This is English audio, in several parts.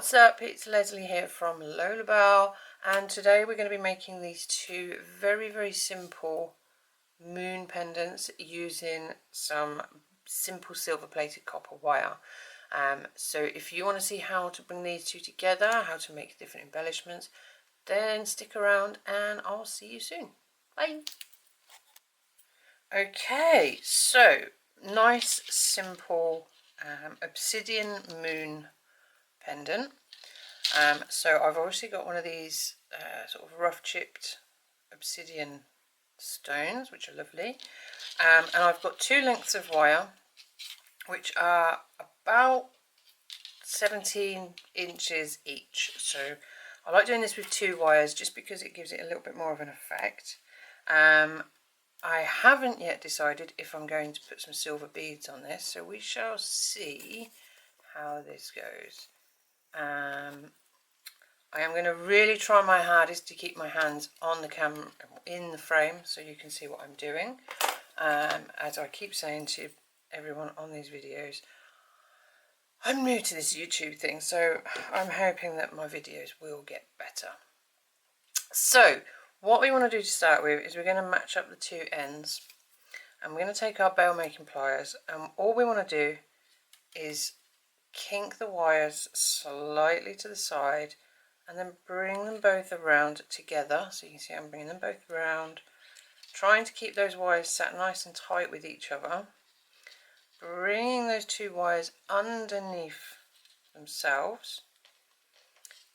What's up? It's Leslie here from Lola, and today we're going to be making these two very simple moon pendants using some simple silver plated copper wire. So if you want to see how to bring these two together, how to make different embellishments, then stick around and I'll see you soon. Bye! Okay, so nice simple obsidian moon pendant. So I've obviously got one of these sort of rough chipped obsidian stones, which are lovely, and I've got two lengths of wire which are about 17 inches each. So I like doing this with two wires just because it gives it a little bit more of an effect. I haven't yet decided if I'm going to put some silver beads on this, so we shall see how this goes. I am going to really try my hardest to keep my hands on the camera, in the frame, so you can see what I'm doing. As I keep saying to everyone on these videos, I'm new to this YouTube thing, so I'm hoping that my videos will get better. So what we want to do to start with is we're going to match up the two ends, and we're going to take our bail making pliers, and all we want to do is kink the wires slightly to the side and then bring them both around together. So you can see I'm bringing them both around, trying to keep those wires sat nice and tight with each other, bringing those two wires underneath themselves,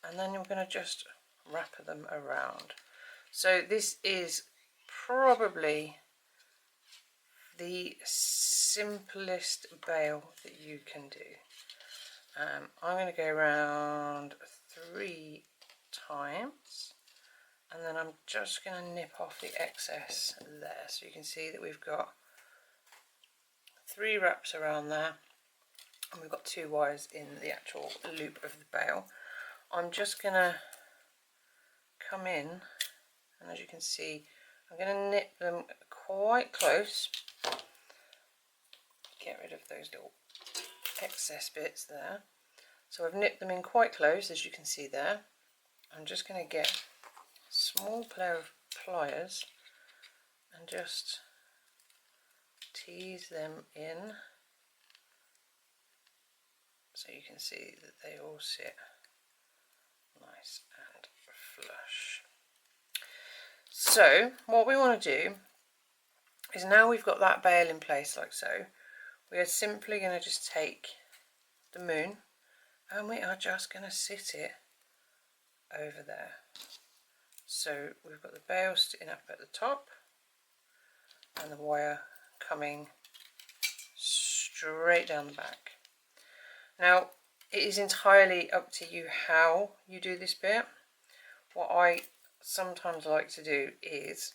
and then you're going to just wrap them around. So this is probably the simplest bail that you can do. I'm going to go around 3 times, and then I'm just going to nip off the excess there. So you can see that we've got 3 wraps around there, and we've got 2 wires in the actual loop of the bail. I'm just going to come in, and as you can see, I'm going to nip them quite close, get rid of those little excess bits there. So I've nipped them in quite close, as you can see there. I'm just going to get a small pair of pliers and just tease them in, so you can see that they all sit nice and flush. So what we want to do is, now we've got that bail in place like so, we are simply going to just take the moon and we are just going to sit it over there. So we've got the bail sitting up at the top and the wire coming straight down the back. Now it is entirely up to you how you do this bit. What I sometimes like to do is,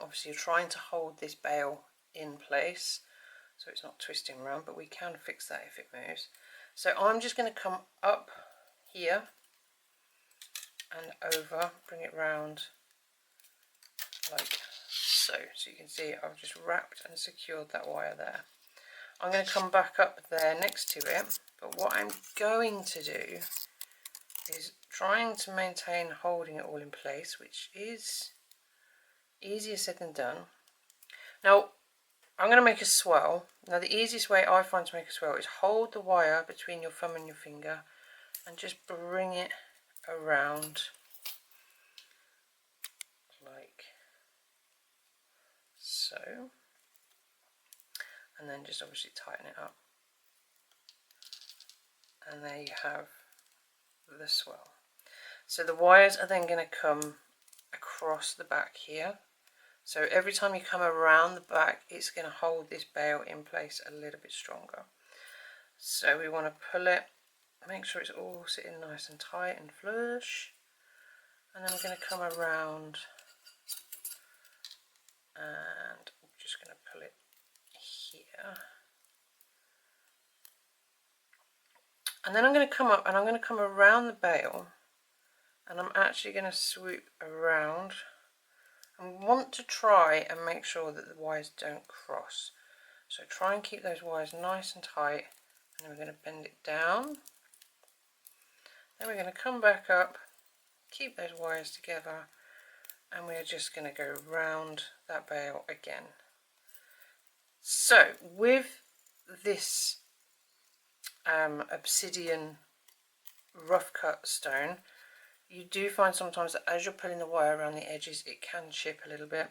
obviously you're trying to hold this bail in place so it's not twisting around, but we can fix that if it moves. So I'm just going to come up here and over, bring it round like so. So you can see I've just wrapped and secured that wire there. I'm going to come back up there next to it, but what I'm going to do is trying to maintain holding it all in place, which is easier said than done. Now I'm going to make a swirl. Now the easiest way I find to make a swirl is hold the wire between your thumb and your finger and just bring it around like so, and then just obviously tighten it up, and there you have the swirl. So the wires are then going to come across the back here. So every time you come around the back, it's going to hold this bail in place a little bit stronger. So we want to pull it, make sure it's all sitting nice and tight and flush, and then we're going to come around and I'm just going to pull it here. And then I'm going to come up and I'm going to come around the bail, and I'm actually going to swoop around. I want to try and make sure that the wires don't cross. So try and keep those wires nice and tight, and then we're going to bend it down Then we're going to come back up, keep those wires together, and we're just going to go round that bail again. So with this obsidian rough cut stone, you do find sometimes that as you're pulling the wire around the edges, it can chip a little bit.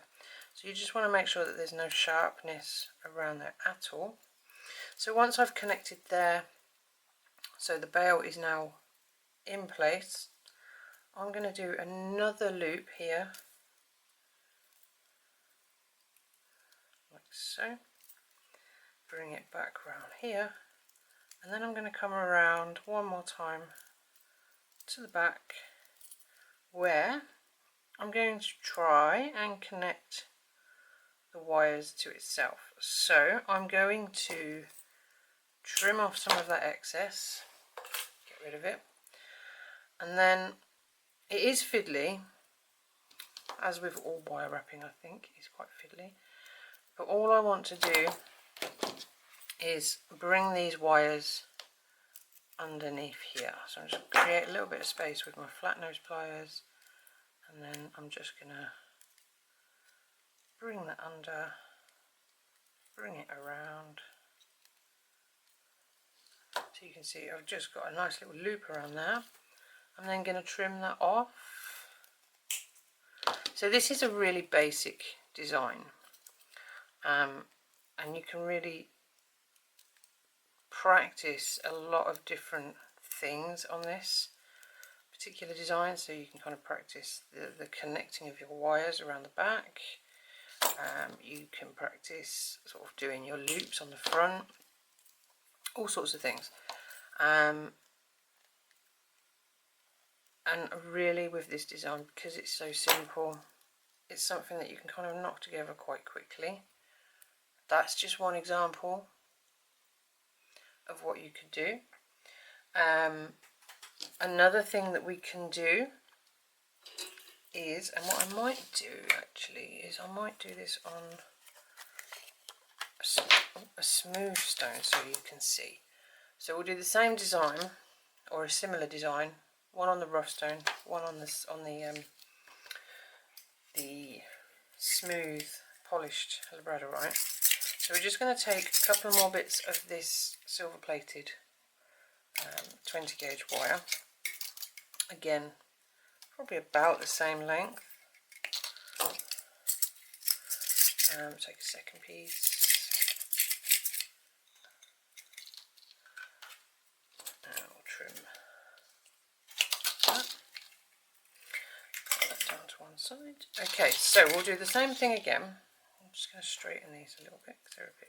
So you just want to make sure that there's no sharpness around there at all. So once I've connected there, so the bail is now in place, I'm going to do another loop here, like so. Bring it back around here, and then I'm going to come around one more time to the back, where I'm going to try and connect the wires to itself. So I'm going to trim off some of that excess, get rid of it, and then it is fiddly, as with all wire wrapping. I think it's quite fiddly, but all I want to do is bring these wires underneath here. So I'm just going to create a little bit of space with my flat nose pliers, and then I'm just going to bring that under, bring it around. So you can see I've just got a nice little loop around there. I'm then going to trim that off. So this is a really basic design, and you can really practice a lot of different things on this particular design. So you can kind of practice the connecting of your wires around the back. You can practice sort of doing your loops on the front, all sorts of things. And really with this design, because it's so simple, it's something that you can kind of knock together quite quickly. That's just one example of what you could do. Another thing that we can do is, and what I might do actually is I might do this on a smooth stone so you can see. So we'll do the same design or a similar design, one on the rough stone, one on the smooth polished labradorite. So we're just going to take a couple more bits of this silver plated 20 gauge wire, again probably about the same length. Take a second piece. Now we'll trim that. Put that down to one side. Okay, so we'll do the same thing again. I'm just going to straighten these a little bit because they're a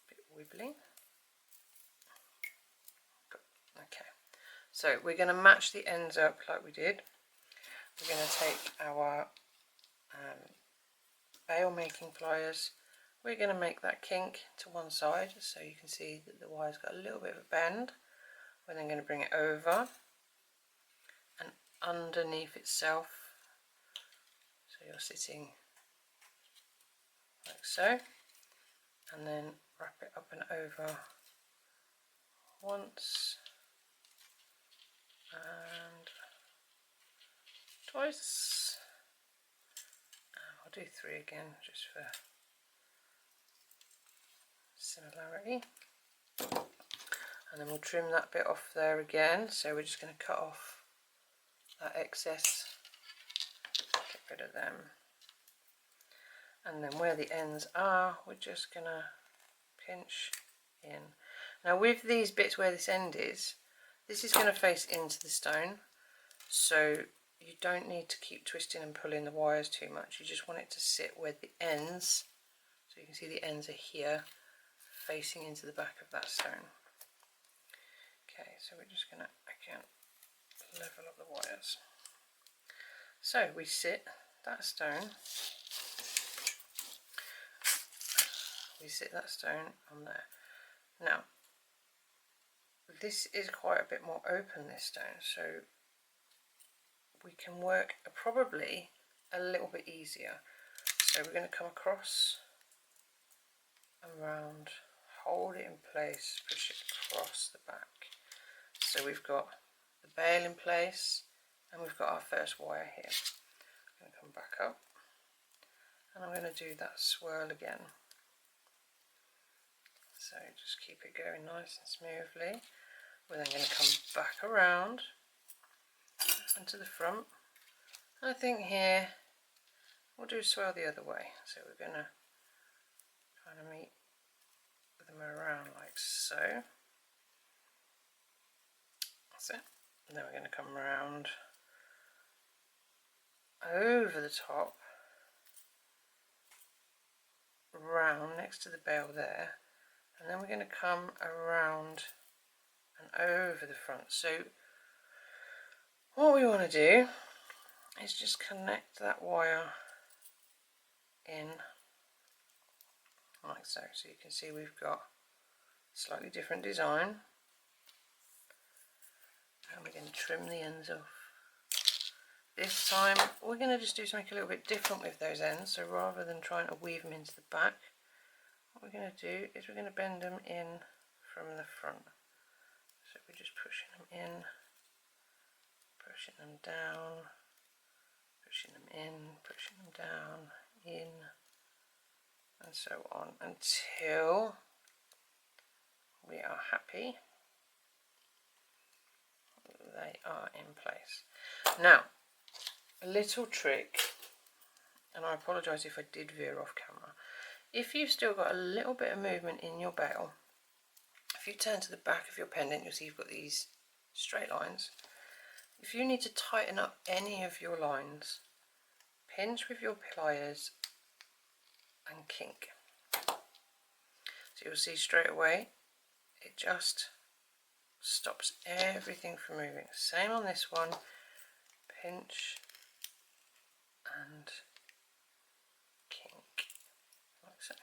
bit wibbly. Okay, so we're going to match the ends up like we did. We're going to take our bail making pliers. We're going to make that kink to one side so you can see that the wire's got a little bit of a bend. We're then going to bring it over and underneath itself, so you're sitting like so, and then wrap it up and over once and twice. I'll do 3 again just for similarity, and then we'll trim that bit off there again. So we're just going to cut off that excess, get rid of them, and then where the ends are we're just going to pinch in. Now with these bits where this end is, this is going to face into the stone, so you don't need to keep twisting and pulling the wires too much. You just want it to sit where the ends, so you can see the ends are here facing into the back of that stone. Okay, so we're just going to again level up the wires. So we sit that stone, on there. Now this is quite a bit more open, this stone, so we can work probably a little bit easier. So we're going to come across and round, hold it in place, push it across the back. So we've got the bail in place, and we've got our first wire here. I'm going to come back up, and I'm going to do that swirl again. So just keep it going nice and smoothly. We're then going to come back around and to the front. And I think here we'll do swirl the other way. So we're going to kind of meet them around like so. That's it. And then we're going to come around over the top, round next to the bail there, and then we're going to come around and over the front. So what we want to do is just connect that wire in like so. So you can see we've got a slightly different design, and we're going to trim the ends off. This time we're going to just do something a little bit different with those ends. So rather than trying to weave them into the back, what we're going to do is we're going to bend them in from the front. So we're just pushing them in, pushing them down, pushing them in, pushing them down, in, and so on until we are happy they are in place. Now, a little trick, and I apologise if I did veer off camera. If you've still got a little bit of movement in your bail, if you turn to the back of your pendant, you'll see you've got these straight lines. If you need to tighten up any of your lines, pinch with your pliers and kink. So you'll see straight away it just stops everything from moving. Same on this one, pinch and kink like so.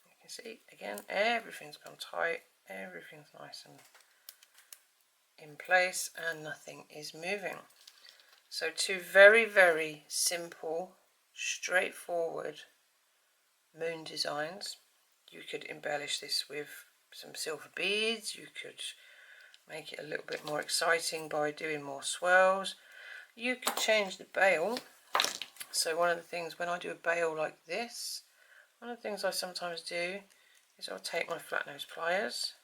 You can see again everything's gone tight, everything's nice and in place, and nothing is moving. So two very, very simple, straightforward moon designs. You could embellish this with some silver beads, you could make it a little bit more exciting by doing more swirls. You could change the bail. So one of the things when I do a bail like this, one of the things I sometimes do is I'll take my flat nose pliers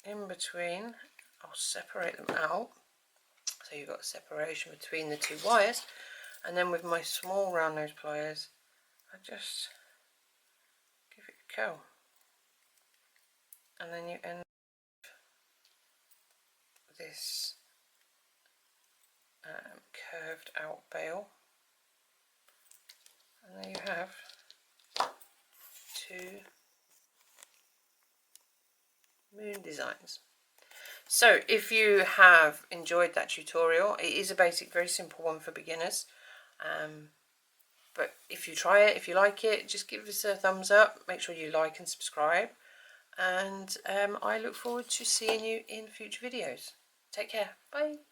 in between, I'll separate them out, so you've got a separation between the two wires, and then with my small round nose pliers I just give it a curl, and then you end this curved out bail, and there you have two moon designs. So if you have enjoyed that tutorial, it is a basic, very simple one for beginners, but if you try it, if you like it, just give us a thumbs up, make sure you like and subscribe, and I look forward to seeing you in future videos. Take care, bye.